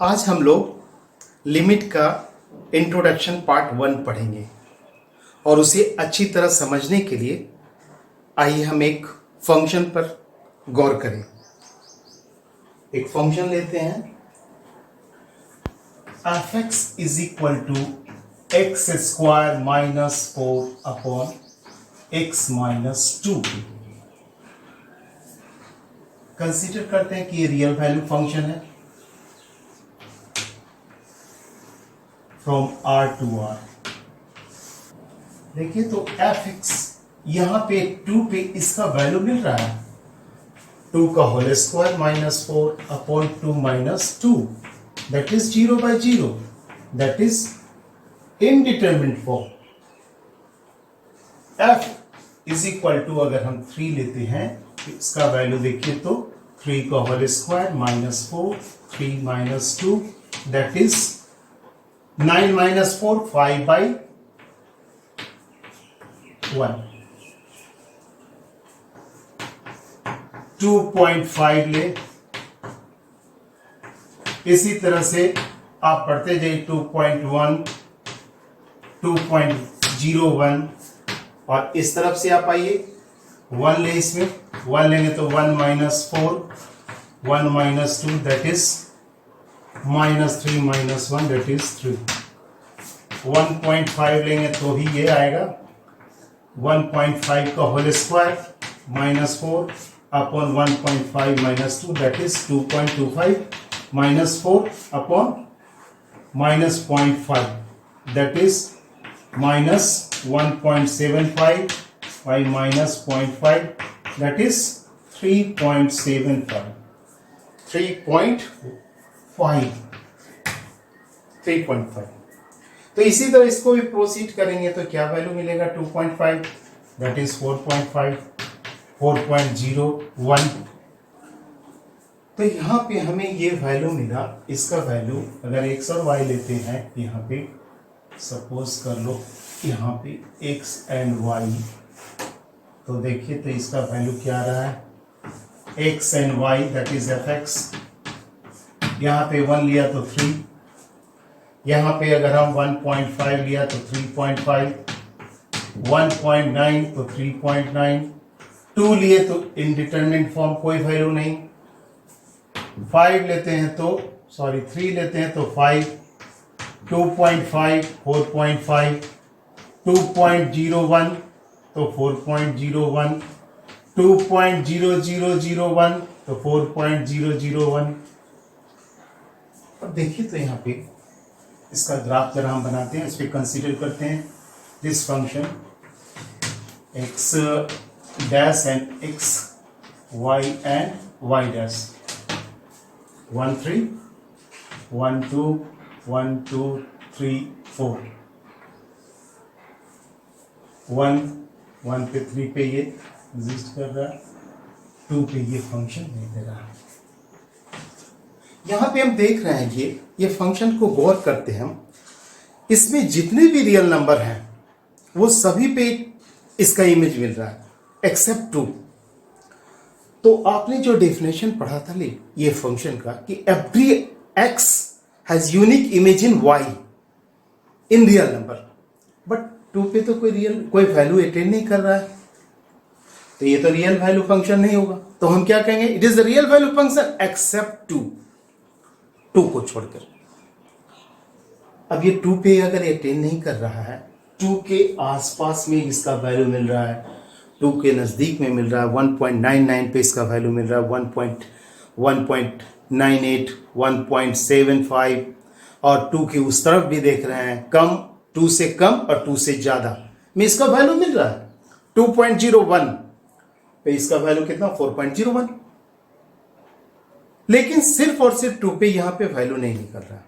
आज हम लोग लिमिट का इंट्रोडक्शन पार्ट 1 पढ़ेंगे और उसे अच्छी तरह समझने के लिए आइए हम एक फंक्शन पर गौर करें। एक फंक्शन लेते हैं f(x) is equal to x square minus 4 upon x minus 2। Consider करते हैं कि ये रियल वैल्यू फंक्शन है फ्रॉम r टू r। देखिए तो f(x) यहां पे 2 पे इसका वैल्यू मिल रहा है 2 का whole square minus 4 upon 2 minus 2, that is 0 by 0, that is indeterminate form. f is equal to अगर हम 3 लेते हैं तो इसका वैल्यू देखिए तो 3 का whole square minus 4 3 minus 2, that is 9 minus 4 5 by 1, 2.5 ले। इसी तरह से आप पढ़ते जाइए 2.1 2.01 और इस तरफ से आप आइए 1 ले, इसमें 1 लेंगे तो 1 minus 4 1 minus 2, that is minus 3 minus 1, that is 3। 1.5 लेंगे तो भी ये आएगा 1.5 का whole square minus 4 upon 1.5 minus 2, that is 2.25 minus 4 upon minus 0.5, that is minus 1.75 by minus 0.5, that is 3.75 3.5। तो इसी तरह इसको भी प्रोसीड करेंगे तो क्या वैल्यू मिलेगा 2.5, दैट इज 4.5 4.01। तो यहाँ पे हमें ये वैल्यू मिला। इसका वैल्यू अगर x और y लेते हैं, यहाँ पे सपोज कर लो यहाँ पे x एंड y, तो देखिए तो इसका वैल्यू क्या आ रहा है x and y, that is f(x). यहाँ पे 1 लिया तो 3, यहाँ पे अगर हम 1.5 लिया तो 3.5, 1.9 तो 3.9, 2 लिए तो इनडिटरमिनेट फॉर्म, कोई वैल्यू नहीं, 5 लेते हैं तो 3 लेते हैं तो 5, 2.5 4.5, 2.01 तो 4.01, 2.0001 तो 4.001। अब देखिए तो यहाँ पे इसका ग्राफ जरा हम बनाते हैं, इस पर कंसीडर करते हैं this function x dash and x y and y dash 1 3 1 2 1 2 3 4 1 पे 3 पे ये एग्जिस्ट कर रहा है, 2 पे ये फंक्शन नहीं दे रहा है। यहाँ पे हम देख रहे हैं ये फंक्शन को गौर करते हैं हम, इसमें जितने भी रियल नंबर हैं वो सभी पे इसका इमेज मिल रहा है एक्सेप्ट 2। तो आपने जो डेफिनेशन पढ़ा था ये फंक्शन का कि every x has unique image in y in real number, but 2 पे तो कोई वैल्यू अटेन नहीं कर रहा है, तो ये तो रियल वैल्यू फंक्शन नहीं होगा। तो हम क्या कहेंगे, it is the real value function except 2 को छोड़कर। अब ये 2 पे अगर अटेन नहीं कर रहा है, 2 के आसपास में इसका वैल्यू मिल रहा है, 2 के नज़दीक में मिल रहा है, 1.99 पे इसका वैल्यू मिल रहा है, 1.98 1.75 और 2 के उस तरफ भी देख रहे हैं कम, 2 से कम और 2 से ज़्यादा में इसका वैल्यू मिल रहा है। 2.01 पे इसका वैल्यू कितना 4.01, लेकिन सिर्फ और सिर्फ 2 पे यहाँ पे वैल्यू नहीं निकल रहा।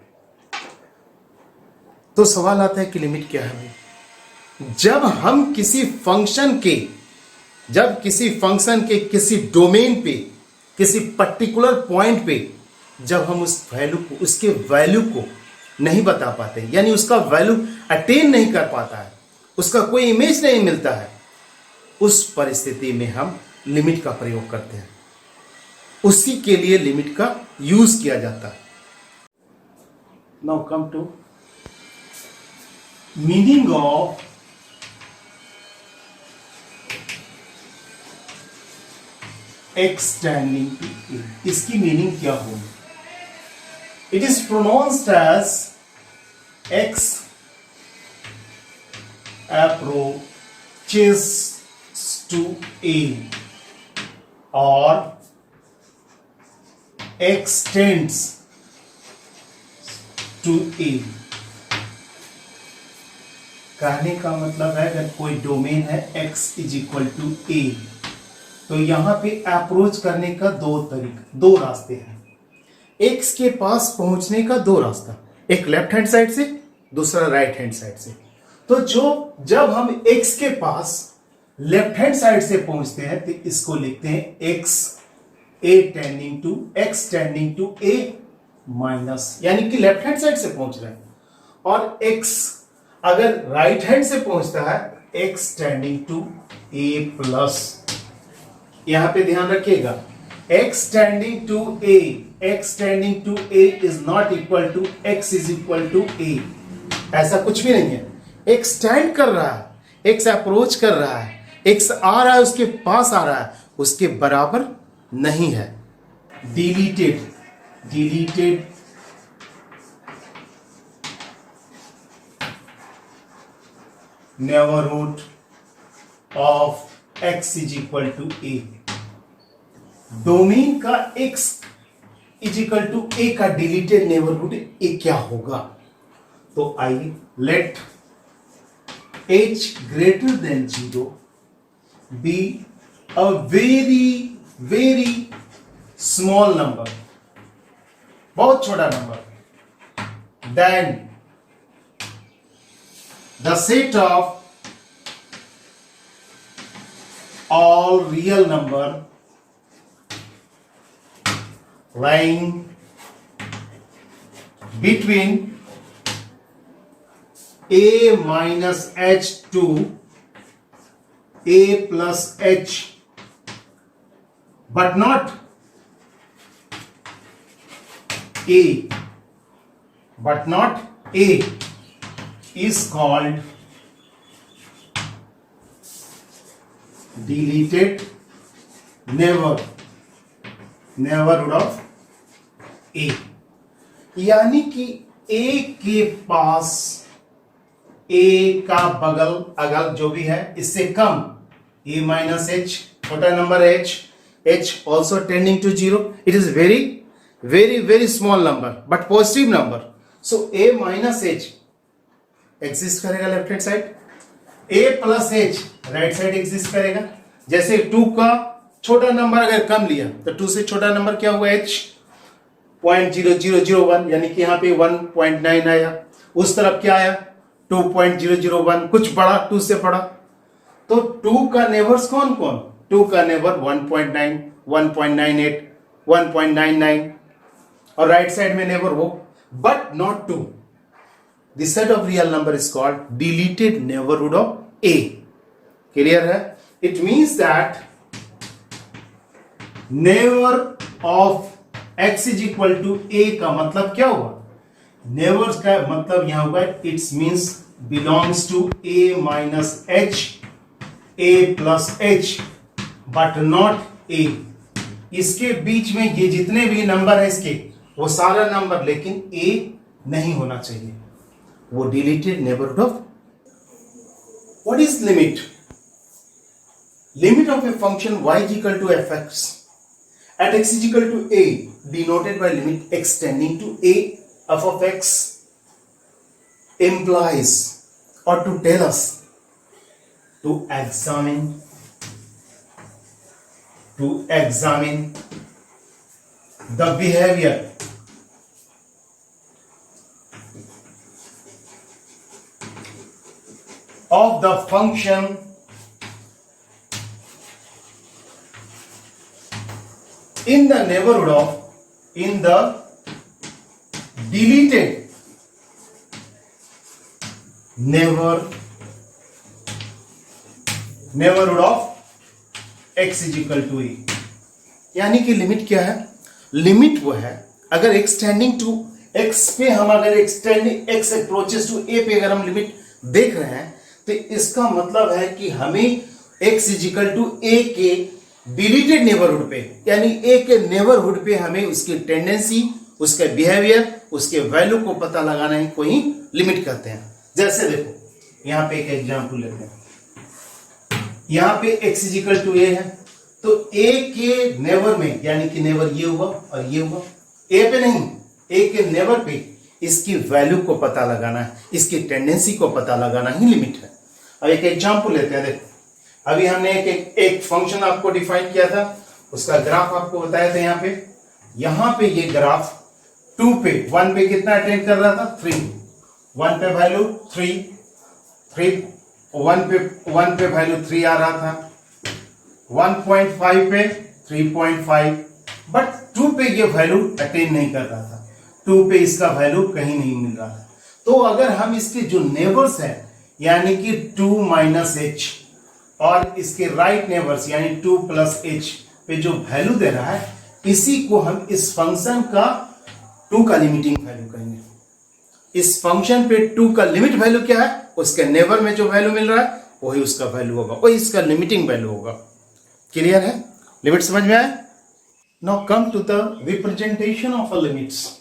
तो सवाल आता है कि लिमिट क्या है। जब हम किसी फंक्शन के किसी डोमेन पे, किसी पर्टिकुलर पॉइंट पे जब हम उसके वैल्यू को नहीं बता पाते, यानी उसका वैल्यू अटेन नहीं कर पाता है, उसका कोई इमेज नहीं मिलता है, उस परिस्थिति में हम लिमिट का प्रयोग करते हैं। उसी के लिए लिमिट का यूज किया जाता है। now come to meaning of x tending to a. इसकी मीनिंग क्या होगी? It is pronounced as x approaches to a or x tends to a. कहने का मतलब है अगर कोई डोमेन है x is equal to a, तो यहां पे अप्रोच करने का दो रास्ते हैं। x के पास पहुंचने का दो रास्ता, एक लेफ्ट हैंड साइड से, दूसरा राइट हैंड साइड से। तो जब हम x के पास लेफ्ट हैंड साइड से पहुंचते हैं तो इसको लिखते हैं x tending to a minus, यानी कि लेफ्ट हैंड साइड से पहुंच रहे हैं। और x अगर राइट हैंड से पहुंचता है x tending to a plus. यहां पे ध्यान रखिएगा, x tending to a is not equal to x is equal to a। ऐसा कुछ भी नहीं है। x स्टैंड कर रहा है, x अप्रोच कर रहा है, x आ रहा है, उसके पास आ रहा है, उसके बराबर नहीं है। Deleted neighbourhood of x is equal to a। Domain का x is equal to a का डिलीटेड नेबरहुड a क्या होगा? तो आइए, let h greater than 0 be a very small number, बहुत छोटा number, then the set of all real number lying between a minus h to a plus h, but not a is called deleted neighborhood of a। यानी कि a के पास a का बगल अगल जो भी है इससे कम, a माइनस h, छोटा number h also tending to 0, it is very small number but positive number, so a minus h exist करेगा लेफ्ट हैंड साइड, a प्लस h राइट साइड एग्जिस्ट करेगा। जैसे 2 का छोटा नंबर अगर कम लिया तो 2 से छोटा नंबर क्या हुआ h 0.0001, यानी कि यहाँ पे 1.9 आया, उस तरफ क्या आया 2.001, कुछ बड़ा 2 से बड़ा। तो 2 का नेबर्स कौन कौन? 2 का नेबर 1.9, 1.98, 1.99 और राइट साइड में नेबर वो, but not 2। This set of real number is called deleted neighborhood of A। Clear है? It means that neighbor of x is equal to A का मतलब क्या हुआ? Neighbors का मतलब यहां हुआ it means belongs to A minus h, A plus h, but not A। इसके बीच में ये जितने भी नंबर है इसके, वो सारा नंबर, लेकिन A नहीं होना चाहिए, वो deleted neighbourhood of. What is limit? Limit of a function y is equal to fx at x is equal to a denoted by limit x tending to a f of x implies or to tell us to examine the behavior of the function in the neighborhood of, in the deleted neighborhood of x is equal to a। यानी कि limit क्या है? Limit वो है अगर x tending to x पे हम अगर extending x approaches to a पे अगर हम लिमिट देख रहे हैं तो इसका मतलब है कि हमें x इजिकल टू a के डिलीटेड नेबरहुड पे यानी a के नेबरहुड पे हमें उसकी टेंडेंसी, उसके बिहेवियर, उसके वैल्यू को पता लगाना ही कोई लिमिट कहते हैं। जैसे देखो यहां पे एक एग्जांपल लेते हैं, यहां पे x इजिकल टू a है तो a के नेबर में यानी कि नेबर ये हुआ और ये हुआ, a पे नहीं, a के नेबर पे इसकी वैल्यू को पता लगाना है, इसकी टेंडेंसी को पता लगाना ही लिमिट है। अब एक एग्जांपल लेते हैं। देखो अभी हमने एक फंक्शन आपको डिफाइन किया था, उसका ग्राफ आपको बताया था। यहां पे ये ग्राफ 2 पे 1 पे कितना अटेंड कर रहा था 3, 1 पे वैल्यू 3 1 पे वैल्यू 3 आ रहा था, 1.5 पे 3.5, बट 2 पे ये वैल्यू अटेंड नहीं कर रहा था, 2 पे इसका वैल्यू कहीं नहीं मिल रहा था। तो अगर हम इसके जो नेबर्स हैं यानी कि 2 माइनस h और इसके राइट नेबर्स यानी 2 प्लस h पे जो वैल्यू दे रहा है, इसी को हम इस फंक्शन का 2 का लिमिटिंग वैल्यू कहेंगे। इस फंक्शन पे 2 का लिमिट वैल्यू क्या है, उसके नेबर में जो वैल्यू मिल रहा है वही उसका वैल्यू होगा, वही इसका लिमिटिंग वैल्यू होगा। क्लियर है? लिमिट समझ में आया? Now come to the representation of a limits.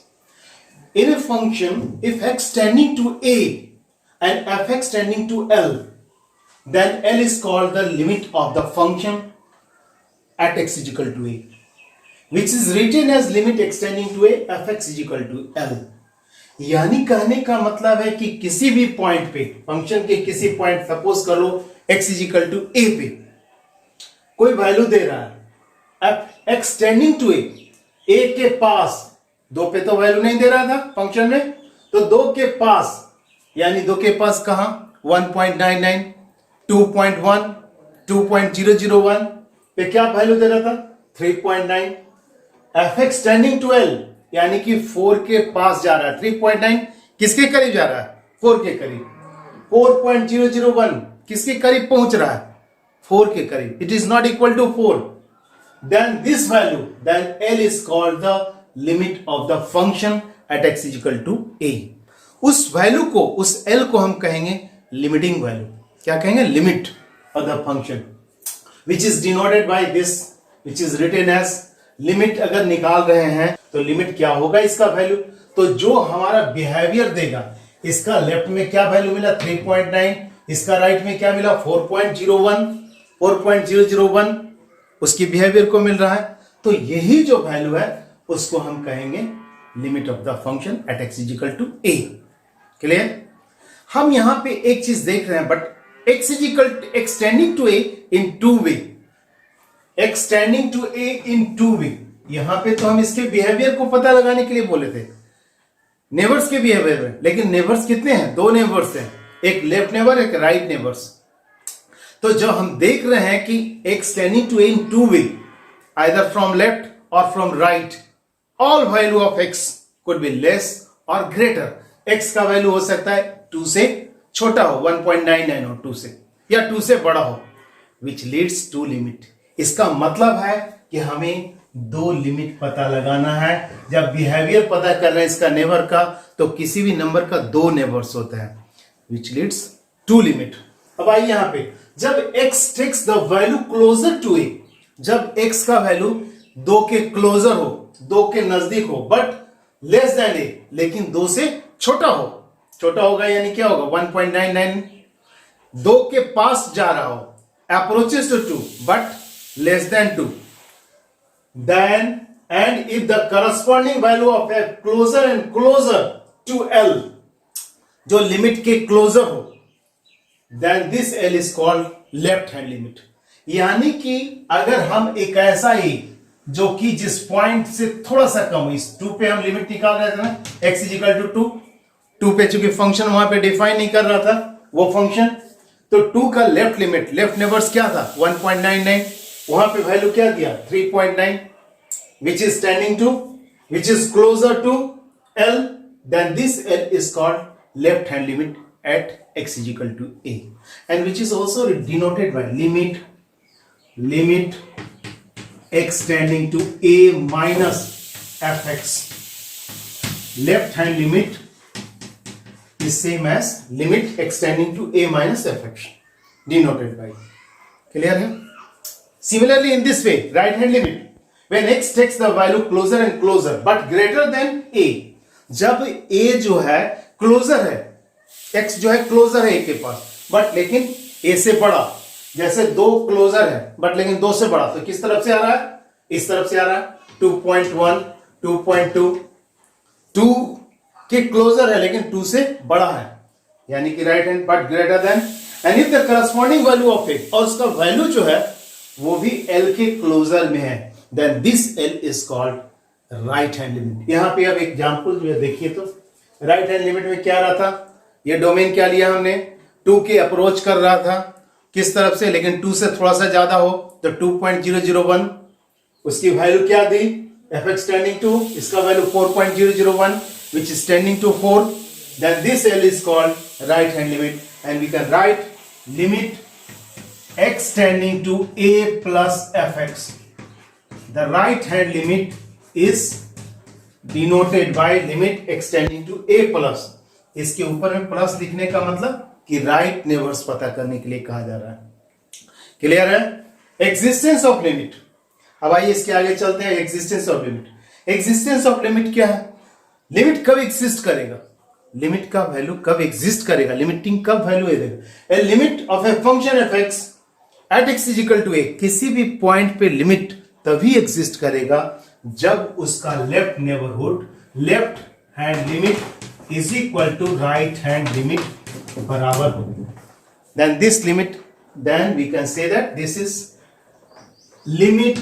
In a function, if x tending to a and fx tending to L, then L is called the limit of the function at x is equal to a, which is written as limit x tending to a fx is equal to L. यानी कहने का मतलब है कि किसी भी point पे, function के किसी पॉइंट, सपोज करो x is equal to a पे कोई वैल्यू दे रहा है, x tending to a के पास, 2 पे तो वैल्यू नहीं दे रहा था फंक्शन में, तो 2 के पास यानी 2 के पास कहां 1.99, 2.1, 2.001 पे क्या वैल्यू दे रहा था 3.9, fx टेंडिंग टू L यानी कि 4 के पास जा रहा है, 3.9 किसके करीब जा रहा है 4 के करीब, 4.001 किसके करीब पहुंच रहा है 4 के करीब, it is not equal to 4, then this value, then L is called the limit of the function at x is equal to a. उस वैल्यू को, उस L को हम कहेंगे लिमिटिंग वैल्यू। क्या कहेंगे? Limit of the function, which is denoted by this, which is written as limit. अगर निकाल रहे हैं तो लिमिट क्या होगा इसका वैल्यू, तो जो हमारा बिहेवियर देगा, इसका लेफ्ट में क्या वैल्यू मिला 3.9, इसका राइट में क्या मिला 4.001, उसकी बिहेवियर को मिल रहा है, तो यही जो वैल्यू है उसको हम कहेंगे limit of the function at x is equal to a. Clear? हम यहां पे एक चीज देख रहे हैं, but x is equal to x tending to a in 2 way, x tending to a in 2 way. यहां पे तो हम इसके बिहेवियर को पता लगाने के लिए बोले थे, नेबर्स के बिहेवियर में, लेकिन नेबर्स कितने हैं 2 नेबर्स हैं, एक लेफ्ट नेबर एक राइट नेबर्स। तो जब हम देख रहे हैं कि x tending to a in 2 way, either from left or from right, all value of x could be less or greater. x का वैल्यू हो सकता है 2 से छोटा हो, 1.99 हो 2 से, या 2 से बड़ा हो, which leads to limit. इसका मतलब है कि हमें 2 लिमिट पता लगाना है। जब बिहेवियर पता कर रहे हैं इसका नेबर का, तो किसी भी नंबर का 2 नेबर्स होता है, which leads to limit. अब आइए यहां पे, जब x takes the value closer to a, जब x का वैल्यू 2 के क्लोजर हो, 2 के नजदीक हो, बट लेस देन a, लेकिन 2 से छोटा हो, छोटा होगा यानी क्या होगा 1.99, 2 के पास जा रहा हो, approaches to 2 but less than 2, then and if the corresponding value of f closer and closer to L, जो लिमिट के क्लोजर हो, then this L is called left hand limit. यानी कि अगर हम एक ऐसा ही जो कि जिस पॉइंट से थोड़ा सा कम हो, इस 2 पे हम लिमिट निकाल रहे थे ना, x is equal to 2 पे चूंकि फंक्शन वहां पे डिफाइन नहीं कर रहा था वो फंक्शन, तो 2 का लेफ्ट लिमिट, लेफ्ट नेबर्स क्या था 1.99, वहां पे वैल्यू क्या दिया 3.9, which is tending to, which is closer to L, then this L is called left hand limit at x is equal to a, and which is also denoted by limit x tending to a minus fx left hand limit is same as limit extending to a minus fx denoted by. Clear है? Similarly in this way, right hand limit when x takes the value closer and closer but greater than a, जब a जो है closer है, x जो है closer है a के पास but लेकिन a से बड़ा, जैसे 2 closer है but लेकिन 2 से बड़ा, तो किस तरफ से आ रहा है? इस तरफ से आ रहा है 2.1 2.2 2 के क्लोजर है लेकिन 2 से बड़ा है, यानी कि right hand but greater than, and if the corresponding value of it, और उसका वैल्यू जो है वो भी एल के क्लोजर में है, then this L is called right hand limit. यहां पे अब एग्जांपल जो है देखिए, तो राइट हैंड लिमिट में क्या रहा था, ये डोमेन क्या लिया हमने, 2 के अप्रोच कर रहा था किस तरफ से, लेकिन 2 से थोड़ा सा ज्यादा हो तो 2.001, उसकी वैल्यू क्या दी, fx tending to, इसका value 4.001 which is tending to 4, then this L is called right hand limit, and we can write limit x tending to a plus fx. The right hand limit is denoted by limit x tending to a plus. इसके ऊपर में plus लिखने का मतलब कि right neighbours पता करने के लिए कहा जा रहा है. क्लियर है? Existence of limit. अब आइए इसके आगे चलते हैं. Existence of limit. Existence of limit क्या है? लिमिट कब एग्जिस्ट करेगा, लिमिट का वैल्यू कब एग्जिस्ट करेगा, लिमिटिंग कब वैल्यू देगा. A limit of a function f x at x is equal to a, किसी भी पॉइंट पे लिमिट तभी एग्जिस्ट करेगा जब उसका left neighbourhood, left hand limit is equal to right hand limit बराबर हो. Then this limit, then we can say that this is limit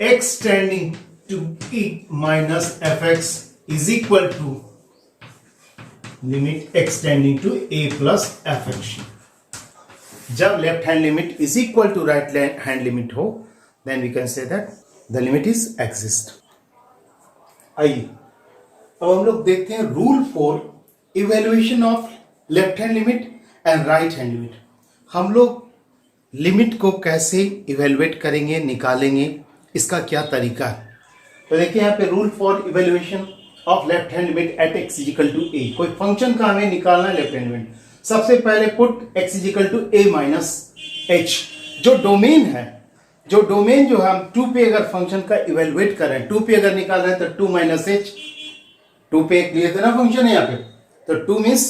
x tending to e minus fx is equal to limit x tending to a plus fx. जब left hand limit is equal to right hand limit हो, then we can say that the limit is exist. आइए अब हम लोग देखते हैं rule for evaluation of left hand limit and right hand limit. हम लोग लिमिट को कैसे इवेल्युएट करेंगे, निकालेंगे, इसका क्या तरीका है. तो देखिए यहाँ पे rule for evaluation of left hand limit at x is equal to a. कोई फंक्शन का हमें निकालना है लेफ्ट हैंड लिमिट. सबसे पहले put x is equal to a minus h. जो डोमेन है, जो डोमेन जो हम 2 पे अगर फंक्शन का इवेल्युएट कर रहे हैं, 2 पे अगर निकाल रहे हैं तो 2 माइनस एच, 2 पे एक लिए थे ना फंक्शन है यहाँ पे, तो 2 मीन्स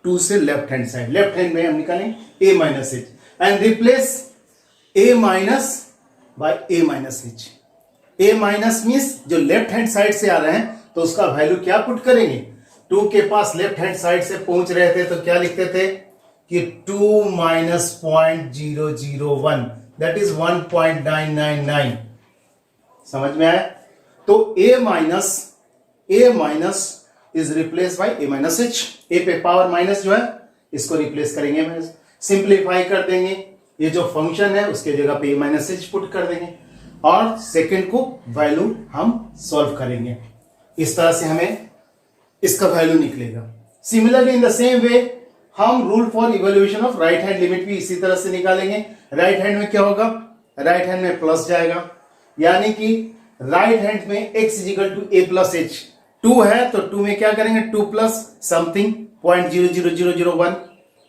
2 से left hand side, left hand में हम निकालेंगे a minus h and replace a minus by a minus h. a minus means जो लेफ्ट हैंड साइड से आ रहे हैं तो उसका वैल्यू क्या पुट करेंगे. 2 के पास लेफ्ट हैंड साइड से पहुंच रहे थे तो क्या लिखते थे कि 2 माइनस 0.001, दैट इज 1.999. समझ में आया? तो a minus is replace by a minus h. a पे पावर माइनस जो है इसको रिप्लेस करेंगे, सिंप्लीफाई कर देंगे, ये जो फंक्शन है उसके जगह पे a माइनस एच पुट कर देंगे और सेकंड को वैल्यू हम सॉल्व करेंगे. इस तरह से हमें इसका वैल्यू निकलेगा. Similarly in the same way हम rule for evaluation of right hand limit भी इसी तरह से निकालेंगे. राइट हैंड में क्या होगा, राइट हैंड में प्लस जाएगा, यानी कि राइट हैंड में x is equal to a plus h. 2 है तो 2 में क्या करेंगे, 2 प्लस समथिंग 0.00001,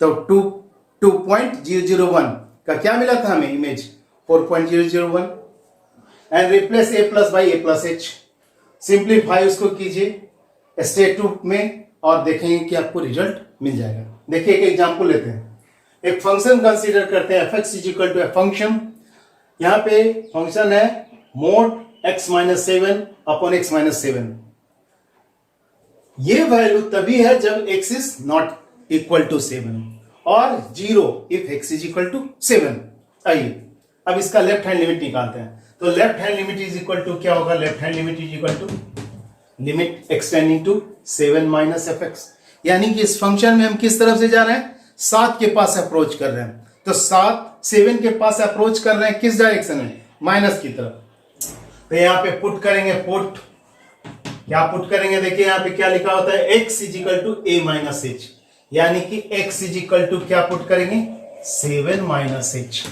तो 2.001 का क्या मिला था हमें image 4.001 and replace a plus by a plus H. Simplify उसको कीजिए स्टेप 2 में और देखेंगे कि आपको रिजल्ट मिल जाएगा. देखिए एक एग्जांपल लेते हैं. एक फंक्शन कंसीडर करते हैं fx is equal to a function. यहां पे फंक्शन है mod x minus 7 upon x minus 7. ये वैल्यू तभी है जब x is not equal to 7 और 0 if x is equal to 7. आइए अब इसका लेफ्ट हैंड लिमिट निकालते हैं. तो left hand limit is equal to क्या होगा, left hand limit is equal to limit x tending to 7 minus fx. यानी कि इस फंक्शन में हम किस तरफ से जा रहे हैं, 7 के पास अप्रोच कर रहे हैं. तो 7 के पास अप्रोच कर रहे हैं किस डायरेक्शन में, माइनस की तरफ. तो यहां पे पुट करेंगे, पुट क्या पुट करेंगे, देखिए यहां पे क्या लिखा होता है, x is equal to a minus h, यानी कि x इज इक्वल टू क्या पुट करेंगे, 7 माइनस एच.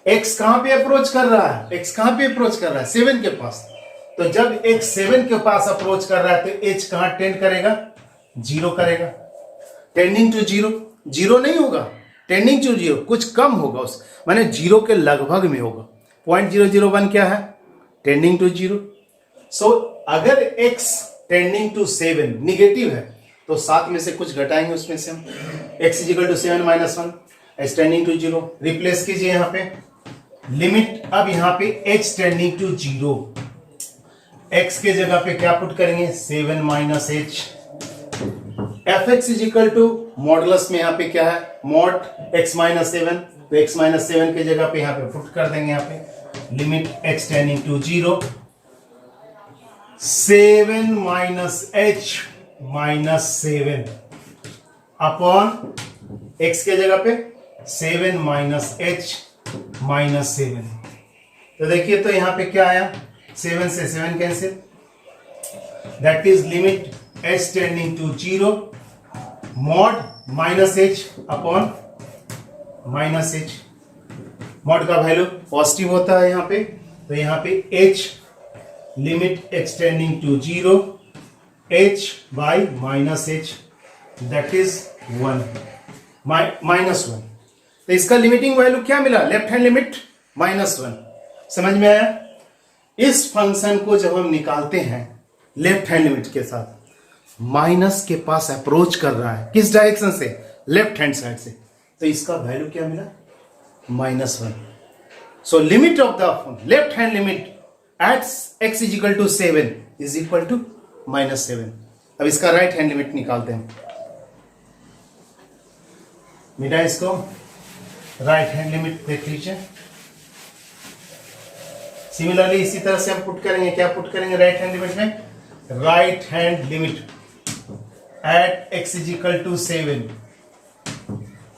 x कहां पे अप्रोच कर रहा है, x कहां पे अप्रोच कर रहा है, 7 के पास. तो जब x 7 के पास अप्रोच कर रहा है तो h कहां टेंड करेगा, 0 करेगा, टेंडिंग टू 0, 0 नहीं होगा, टेंडिंग टू 0, कुछ कम होगा, उस माने 0 के लगभग में होगा। 0.001 क्या है, टेंडिंग टू 0। सो अगर x टेंडिंग टू 7 निगेटिव है तो 7 में से कुछ घटाएंगे, उसमें से हम x = 7 - 1 h tending to 0 replace कीजिए यहाँ पे लिमिट। अब यहाँ पे h टेंडिंग टू 0, x के जगह पे क्या पुट करेंगे, 7 - h। fx = मॉडुलस में यहाँ पे क्या है, मॉड x - 7, तो x - 7 के जगह पे यहाँ पे पुट कर देंगे, यहाँ पे limit x tending to 0, 7 - h - 7 upon x के जगह पे 7 - h - 7। तो देखिए तो यहां पे क्या आया, 7 से 7 cancel, that is limit h tending to 0 mod -h upon -h। Mod का वैल्यू पॉजिटिव होता है यहाँ पे, तो यहाँ पे h limit x tending to 0 h by -h that is 1 -1। तो इसका लिमिटिंग वैल्यू क्या मिला, लेफ्ट हैंड लिमिट -1। समझ में आया। इस फंक्शन को जब हम निकालते हैं लेफ्ट हैंड लिमिट के साथ, माइनस के पास अप्रोच कर रहा है, किस डायरेक्शन से, लेफ्ट हैंड साइड से, तो इसका वैल्यू क्या मिला, -1। So limit of the left hand limit at x = 7 is equal to -7। अब इसका राइट हैंड लिमिट निकालते हैं, मिटा इसको, राइट हैंड लिमिट देख लीजिए। सिमिलरली इसी तरह से हम पुट करेंगे, क्या पुट करेंगे राइट हैंड लिमिट में, right hand limit at x = 7,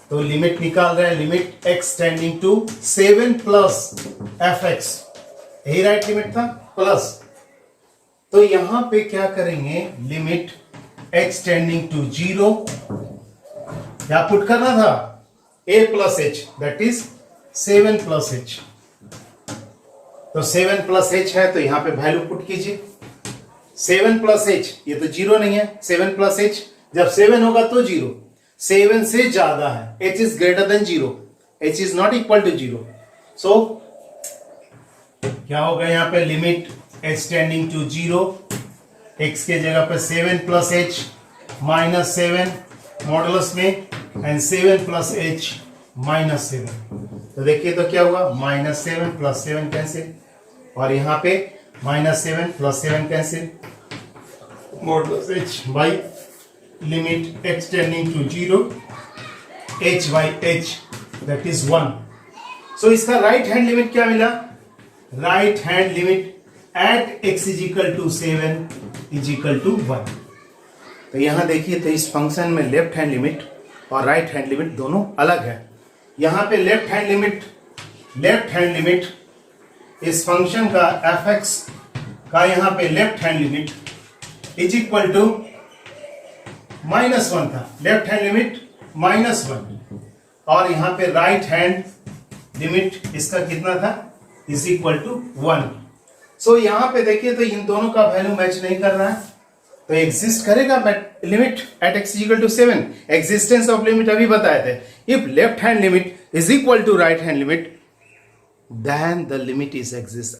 तो लिमिट निकाल रहे हैं, limit x tending to 7 plus fx, यही राइट लिमिट था, प्लस, तो यहां पे क्या करेंगे, लिमिट x टेंडिंग टू 0, क्या पुट करना था, a प्लस h that is 7 plus h, तो 7 प्लस h है तो यहां पे वैल्यू पुट कीजिए, 7 प्लस h, ये तो 0 नहीं है, 7 प्लस h, जब 7 होगा तो 0, 7 से ज्यादा है, h is greater than 0, h is not equal to 0। So क्या होगा यहाँ पे, limit h tending to 0, x के जगह पे 7 प्लस h -7 मॉडुलस में एंड 7 प्लस h -7, तो देखिए तो क्या हुआ, -7 प्लस 7 कैंसिल, और यहाँ पे -7 plus 7 cancel, modulus h by limit x tending to 0 h by h that is 1। So इसका राइट हैंड लिमिट क्या मिला, right hand limit at x = 7 = 1। तो यहां देखिए तो इस फंक्शन में लेफ्ट हैंड लिमिट और राइट हैंड लिमिट दोनों अलग है। यहां पे लेफ्ट हैंड लिमिट इस फंक्शन का fx का यहां पे left hand limit is equal to -1 था, लेफ्ट हैंड लिमिट -1, और यहां पे राइट हैंड लिमिट इसका कितना था, इज इक्वल टू 1। सो यहां पे देखिए तो इन दोनों का वैल्यू मैच नहीं कर रहा है, तो एग्जिस्ट करेगा limit at x = 7, existence of limit अभी बताए थे, if left hand limit is equal to right hand limit then the limit is exist.